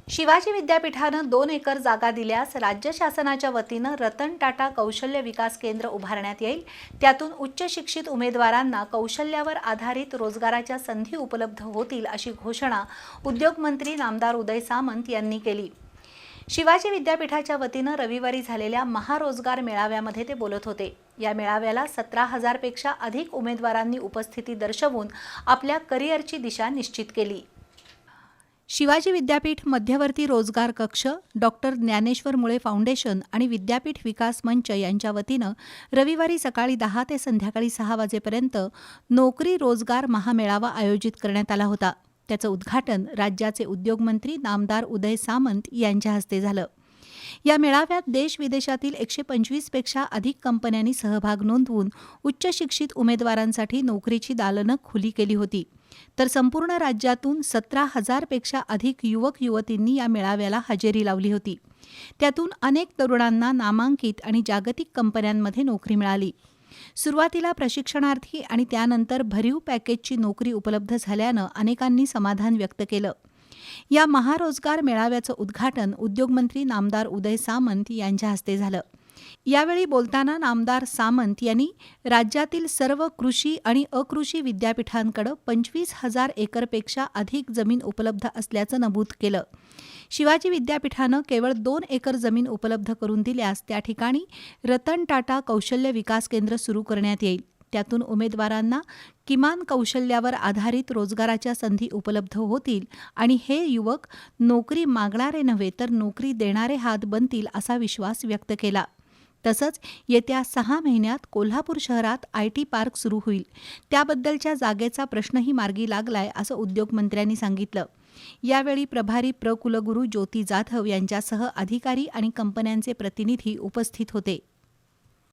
शिवाजी विद्यापीठानं 2 एकर जागा दिल्यास राज्य शासनाच्या वतीनं रतन टाटा कौशल्य विकास केंद्र उभारण्यात येईल। त्यातून उच्च शिक्षित उमेदवारांना कौशल्यावर आधारित रोजगाराच्या संधी उपलब्ध होतील अशी घोषणा उद्योगमंत्री नामदार उदय सामंत यांनी केली। शिवाजी विद्यापीठाच्या वतीनं रविवारी झालेल्या महारोजगार मेळाव्यामध्ये ते बोलत होते। या मेळाव्याला 17,000 पेक्षा अधिक उमेदवारांनी उपस्थिती दर्शवून आपल्या करिअरची दिशा निश्चित केली। शिवाजी विद्यापीठ मध्यवर्ती रोजगार कक्ष, डॉक्टर ज्ञानेश्वर मुळे फाउंडेशन आणि विद्यापीठ विकास मंच यांच्या वतीनं रविवारी सकाळी 10 ते संध्याकाळी 6 वाजेपर्यंत नोकरी रोजगार महामेळावा आयोजित करण्यात आला होता। त्याचं उद्घाटन राज्याचे उद्योगमंत्री नामदार उदय सामंत यांच्या हस्ते झालं। या मेळाव्यात देश-विदेशातील 125 पेक्षा अधिक कंपन्यांनी सहभाग नोंदवून उच्च शिक्षित उमेदवारांसाठी नोकरीची दालनं खुली केली होती। तर संपूर्ण राज्यातून 17,000 पेक्षा अधिक युवक-युवतींनी या मेळाव्याला हजेरी लावली होती। त्यातून अनेक तरुणांना नामांकित आणि जागतिक कंपन्यांमध्ये नोकरी मिळाली। सुरुवातीला प्रशिक्षणार्थी आणि त्यानंतर भरीव पॅकेजची नोकरी उपलब्ध झाल्यानं अनेकांनी समाधान व्यक्त केलं। या महारोजगार मेळाव्याचं उद्घाटन उद्योगमंत्री नामदार उदय सामंत यांच्या हस्ते झालं। यावेळी बोलताना नामदार सामंत यांनी राज्यातील सर्व कृषी आणि अकृषी विद्यापीठांकडे 25,000 एकरपेक्षा अधिक जमीन उपलब्ध असल्याचं नमूद केलं। शिवाजी विद्यापीठानं केवळ 2 एकर जमीन उपलब्ध करून दिल्यास त्या ठिकाणी रतन टाटा कौशल्य विकास केंद्र सुरू करण्यात येईल। त्यातून उमेदवारांना किमान कौशल्यावर आधारित रोजगाराच्या संधी उपलब्ध होतील आणि हे युवक नोकरी मागणारे नव्हे तर नोकरी देणारे हात बनतील असा विश्वास व्यक्त केला। तसंच येत्या 6 महिन्यात कोल्हापूर शहरात IT पार्क सुरू होईल। त्याबद्दलच्या जागेचा प्रश्नही मार्गी लागलाय असं उद्योगमंत्र्यांनी सांगितलं। यावेळी प्रभारी कुलगुरू ज्योती जाधव यांच्यासह अधिकारी आणि कंपन्यांचे प्रतिनिधी उपस्थित होते।